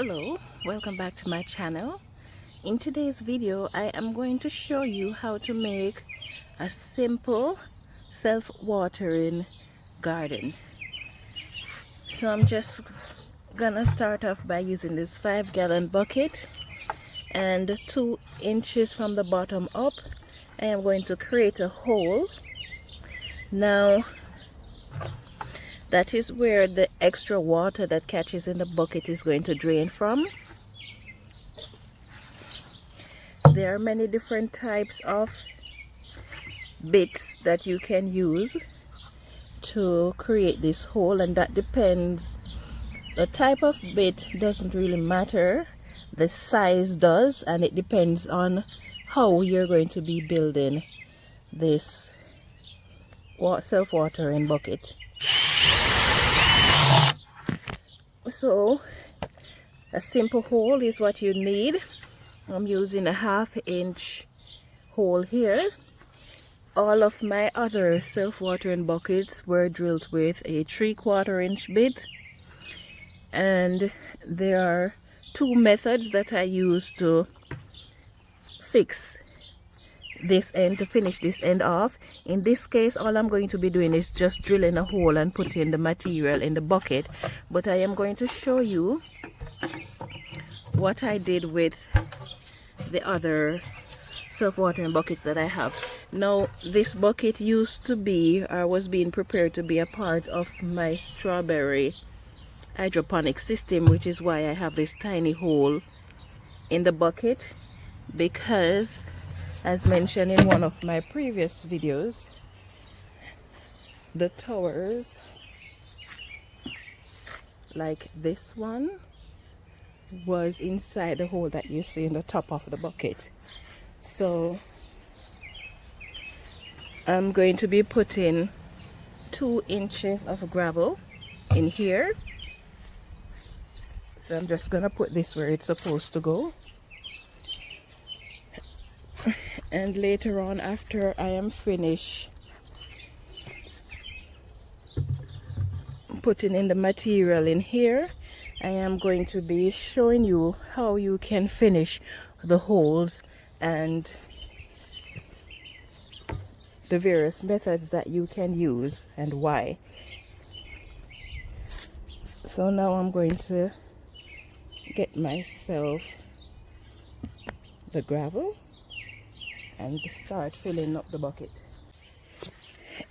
Hello, welcome back to my channel. In today's video I am going to show you how to make a simple self-watering garden. So I'm just gonna start off by using this 5-gallon bucket, and 2 inches from the bottom up I am going to create a hole. Now that is where the extra water that catches in the bucket is going to drain from. There are many different types of bits that you can use to create this hole, and that depends. The type of bit doesn't really matter, the size does, and it depends on how you're going to be building this self-watering bucket. So a simple hole is what you need. I'm using a 1/2 inch hole here. All of my other self-watering buckets were drilled with a 3/4 inch bit, and there are 2 methods that I use to fix this end, to finish this end off. In this case, all I'm going to be doing is just drilling a hole and putting the material in the bucket, but I am going to show you what I did with the other self-watering buckets that I have. Now this bucket used to be, or was being prepared to be, a part of my strawberry hydroponic system, which is why I have this tiny hole in the bucket, because as mentioned in one of my previous videos, the towers like this one was inside the hole that you see in the top of the bucket. So I'm going to be putting 2 inches of gravel in here. So I'm just gonna put this where it's supposed to go, and later on, after I am finished putting in the material in here, I am going to be showing you how you can finish the holes and the various methods that you can use and why. So now I'm going to get myself the gravel and start filling up the bucket.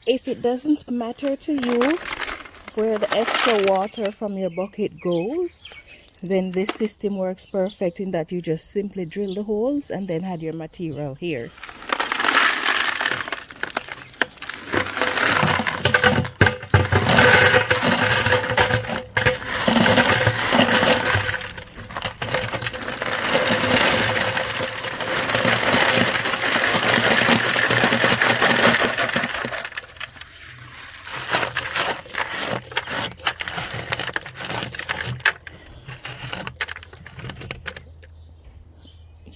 If it doesn't matter to you where the extra water from your bucket goes, then this system works perfect in that you just simply drill the holes and then add your material here.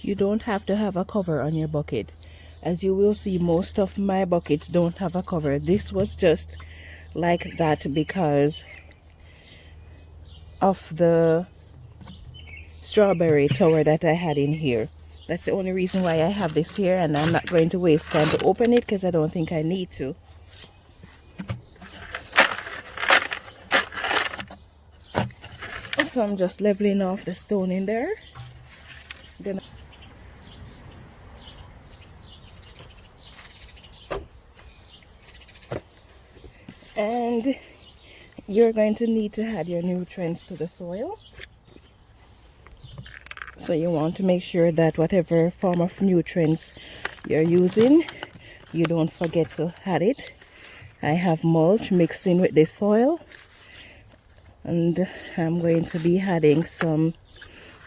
You don't have to have a cover on your bucket. As you will see, most of my buckets don't have a cover. This was just like that because of the strawberry tower that I had in here. That's the only reason why I have this here, and I'm not going to waste time to open it because I don't think I need to. So I'm just leveling off the stone in there. Then and you're going to need to add your nutrients to the soil. So you want to make sure that whatever form of nutrients you're using, you don't forget to add it. I have mulch mixed in with the soil, and I'm going to be adding some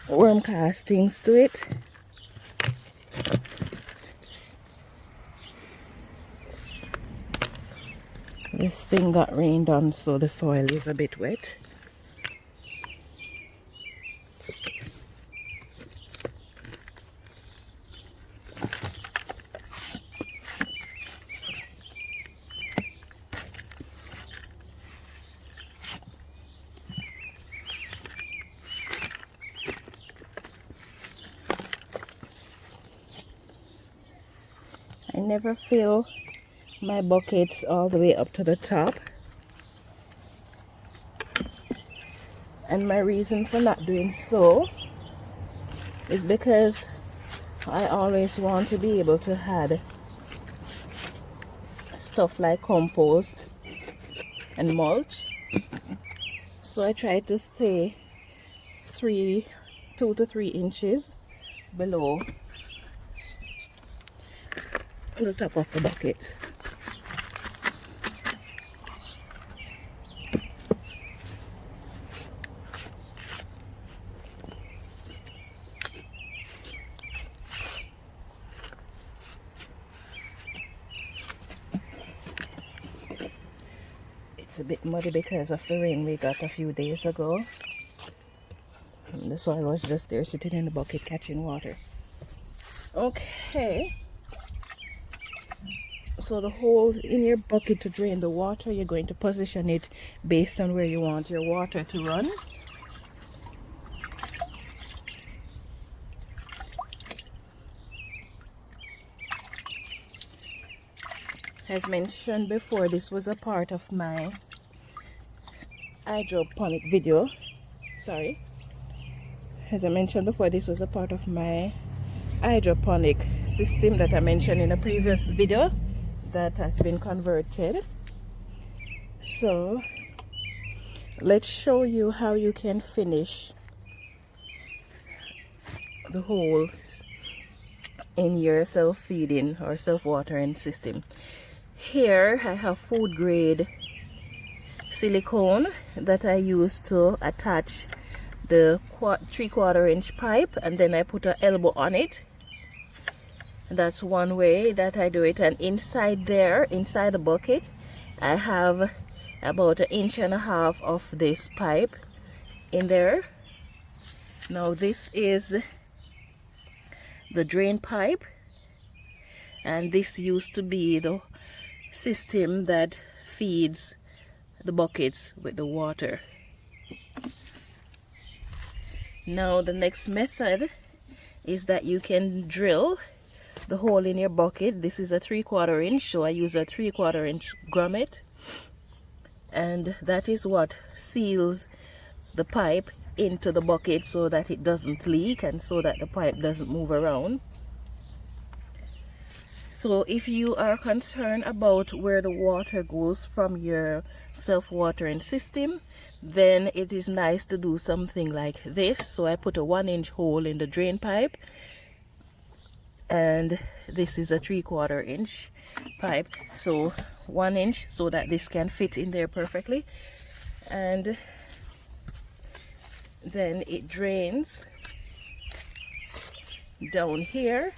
worm castings to it. This thing got rained on, so the soil is a bit wet. never fill my buckets all the way up to the top, and my reason for not doing so is because I always want to be able to add stuff like compost and mulch. So I try to stay 2 to 3 inches below the top of the bucket. It's a bit muddy because of the rain we got a few days ago. And the soil was just there sitting in the bucket catching water. Okay. So the hole in your bucket to drain the water, you're going to position it based on where you want your water to run. As mentioned before, this was a part of my hydroponic video. Sorry. As I mentioned before, this was a part of my hydroponic system that I mentioned in a previous video that has been converted. So let's show you how you can finish the holes in your self-feeding or self-watering system. Here I have food grade silicone that I use to attach the 3/4 inch pipe, and then I put an elbow on it. That's one way that I do it. And inside there, inside the bucket, I have about 1.5 inches of this pipe in there. Now this is the drain pipe, and this used to be the system that feeds the buckets with the water. Now the next method is that you can drill the hole in your bucket. This is a 3/4 inch, so I use a 3/4 inch grommet, and that is what seals the pipe into the bucket so that it doesn't leak and so that the pipe doesn't move around. So if you are concerned about where the water goes from your self-watering system, then it is nice to do something like this. So I put a 1 inch hole in the drain pipe, and this is a 3/4 inch pipe, so 1 inch, so that this can fit in there perfectly. And then it drains down here.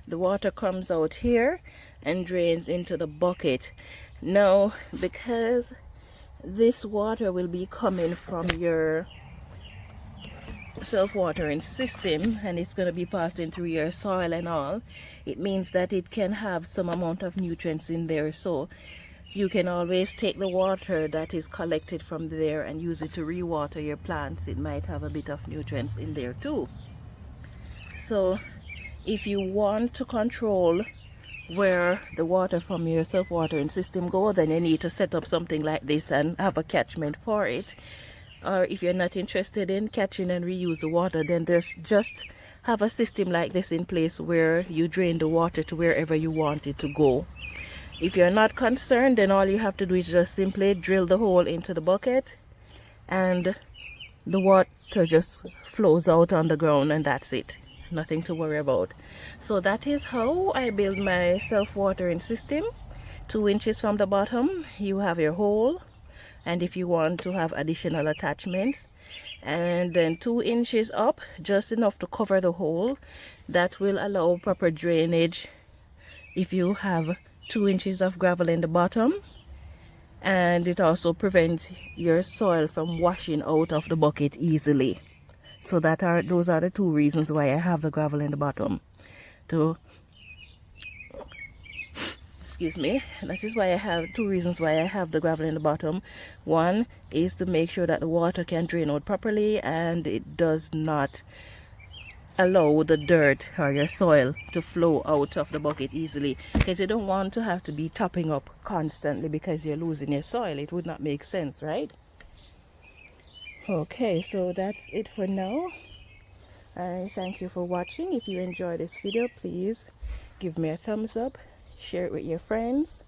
The water comes out here and drains into the bucket. Now, because this water will be coming from your self-watering system and it's going to be passing through your soil and all, it means that it can have some amount of nutrients in there. So you can always take the water that is collected from there and use it to re-water your plants. It might have a bit of nutrients in there too. So if you want to control where the water from your self-watering system goes, then you need to set up something like this and have a catchment for it. Or if you're not interested in catching and reuse the water, then there's just have a system like this in place where you drain the water to wherever you want it to go. If you're not concerned, then all you have to do is just simply drill the hole into the bucket and the water just flows out on the ground, and that's it. Nothing to worry about. So that is how I build my self-watering system. 2 inches from the bottom you have your hole, and if you want to have additional attachments, and then 2 inches up, just enough to cover the hole. That will allow proper drainage if you have 2 inches of gravel in the bottom, and it also prevents your soil from washing out of the bucket easily. So those are the 2 reasons why I have the gravel in the bottom. Excuse me. That is why I have 2 reasons why I have the gravel in the bottom. One is to make sure that the water can drain out properly and it does not allow the dirt or your soil to flow out of the bucket easily, because you don't want to have to be topping up constantly because you're losing your soil. It would not make sense, right? Okay, so that's it for now. I thank you for watching. If you enjoyed this video, please give me a thumbs up, share it with your friends.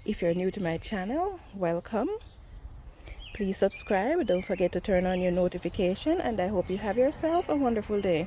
If you're new to my channel, welcome. Please subscribe. Don't forget to turn on your notification, and I hope you have yourself a wonderful day.